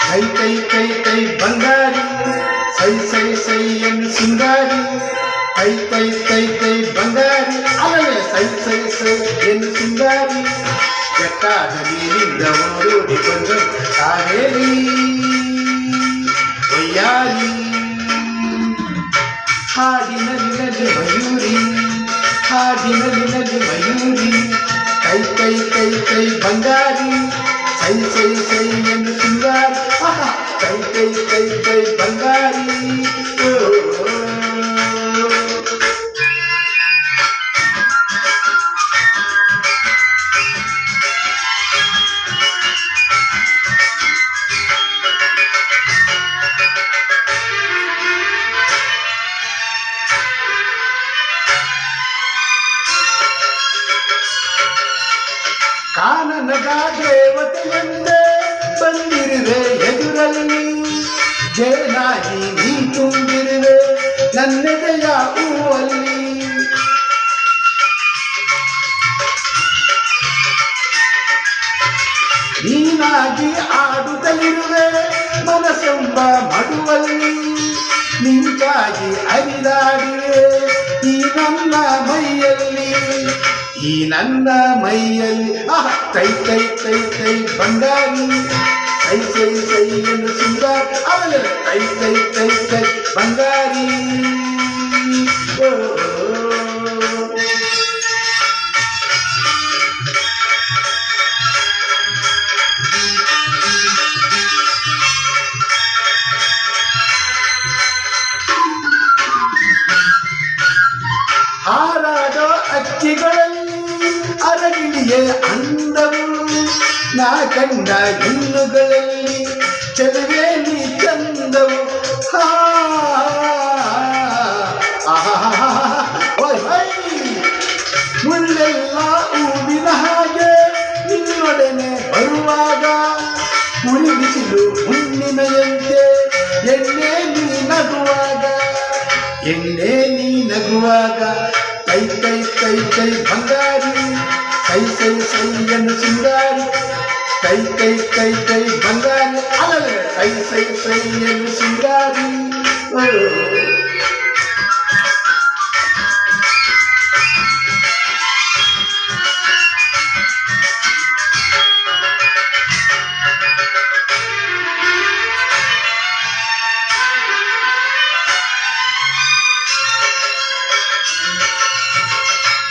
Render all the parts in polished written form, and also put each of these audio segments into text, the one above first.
ಕೈ ಕೈ ಕೈ ಕೈ ಬಂಗಾರಿ ಸೈ ಸೈ ಸೈ ಎನ್ನು ಸಿಂಗಾರಿ ಕೈ ಕೈ ಕೈ ಕೈ ಬಂಗಾರಿ ಅಲ್ಲೇ ಸೈ ಸೈ ಸೈ ಎನ್ನು ಸಿಂಗಾರಿ ಬೆಟ್ಟಾದ ನೀರಿಂದ ಓಡೋಡಿ ಬಂದು ಕಾವೇರಿ ಒಯ್ಯಾರಿ ಹಾಡಿನಲ್ಲಿ ಮಯೂರಿ ಹಾಡಿನಲ್ಲಿ ಮಯೂರಿ ಕೈ ಕೈ ಕೈ ಕೈ ಬಂಗಾರಿ ಸೈ ಸೈ ಸೈ ಎಂದು ಸಿಂಗಾರಿ ಕೈ ಕೈ ಕೈ ಕೈ ಬಂಗಾರಿ ಕಾನನದ ದೇವತೆಯಂದೇ ಬಂದಿರುವೆ ಎದುರಲ್ಲಿ ಜೇನಾಗಿ ನೀ ತುಂಬಿರುವೆ ನನ್ನೆದೆಯ ಹೂವಲ್ಲಿ ನೀನಾಗಿ ಆಡುತ್ತಲಿರುವೆ ಮನಸ್ಸೆಂಬ ಮಡುವಲ್ಲಿ ನಿಂತಾಗಿ ಹರಿದಾಡಿವೆ ಈ ನನ್ನ ಮೈಯಲ್ಲಿ ಈ ನನ್ನ ಮೈಯಲ್ಲಿ ಕೈ ಕೈ ಕೈ ಕೈ ಬಂಗಾರಿ ಸೈ ಸೈ ಸೈ ಎಂದು ಸಿಂಗಾರಿ ಆಮೇಲೆ ಕೈ ಕೈ ಕೈ ಕೈ ಬಂಗಾರಿ ಹಾರಾಡೋ ಅಕ್ಕಿಗಳಲ್ಲಿ ಅರಗಿಳಿಯೇ ಅಂದವು ನಾ ಕಂಡ ಹೆಣ್ಣುಗಳಲ್ಲಿ ಚೆಲುವೆ ನೀ ಚಂದವು ಮುಳ್ಳೆಲ್ಲ ಹೂವಿನ ಹಾಗೆ ನಿನ್ನೊಡನೆ ಬರುವಾಗ ಮುಳುಗಿಸಿಲು ಹುಣ್ಣಿಮೆಯಂತೆ ಎಣ್ಣೆ ನೀ ನಗುವಾಗ ಎಣ್ಣೆ ನೀ ನಗುವಾಗ ಕೈ ಕೈ ಕೈ ಕೈ ಬಂಗಾರಿ ಸೈ ಸೈ ಸೈ ಎಂದು ಸಿಂಗಾರಿ ಕೈ ಕೈ ಕೈ ಕೈ ಬಂಗಾರಿ ಅಲ್ಲೇ ಸೈ ಸೈ ಸೈ ಎಂದು ಸಿಂಗಾರಿ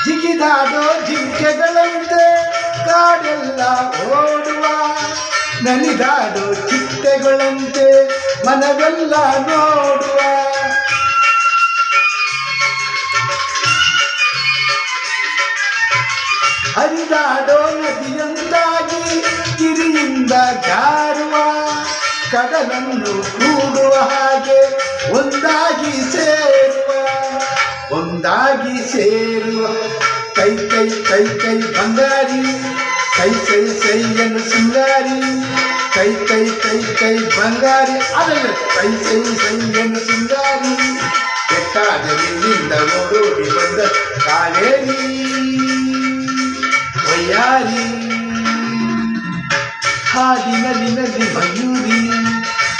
ಜಿಗಿದಾಡೋ ಜಿಂಕೆಗಳಂತೆ ಕಾಡೆಲ್ಲ ಓಡುವ ನಲಿದಾಡೋ ಚಿಟ್ಟೆಗಳಂತೆ ಮನವೆಲ್ಲ ನೋಡುವ ಹರಿದಾಡೋ ನದಿಯಂತಾಗಿ ಗಿರಿಯಿಂದ ಜಾರುವ ಕಡಲನ್ನು ಕೂಡುವ ಹಾಗೆ ಒಂದಾಗಿ ಸೇರುವ ಕೈ ಕೈ ಕೈ ಕೈ ಬಂಗಾರಿ ಸೈ ಸೈ ಸೈ ಎಂದು ಸಿಂಗಾರಿ ಕೈ ಕೈ ಕೈ ಕೈ ಬಂಗಾರಿ ಅಲ್ಲೇ ಸೈ ಸೈ ಸೈ ಎಂದು ಸಿಂಗಾರಿ ಬೆಟ್ಟಾದ ನೀರಿಂದ ಓಡೋಡಿ ಬಂದ ಕಾವೇರಿ ಒಯ್ಯಾರಿ ಹಾಡಿನಲ್ಲಿ ಮಯೂರಿ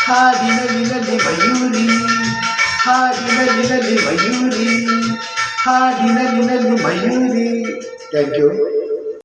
ಹಾಡಿನಲ್ಲಿ ಮಯೂರಿ ಹಾಡಿನಲ್ಲಿ ಮಯೂರಿ ಹಾಡಿನಲ್ಲಿ ಮಯೂರಿ ಥ್ಯಾಂಕ್ ಯು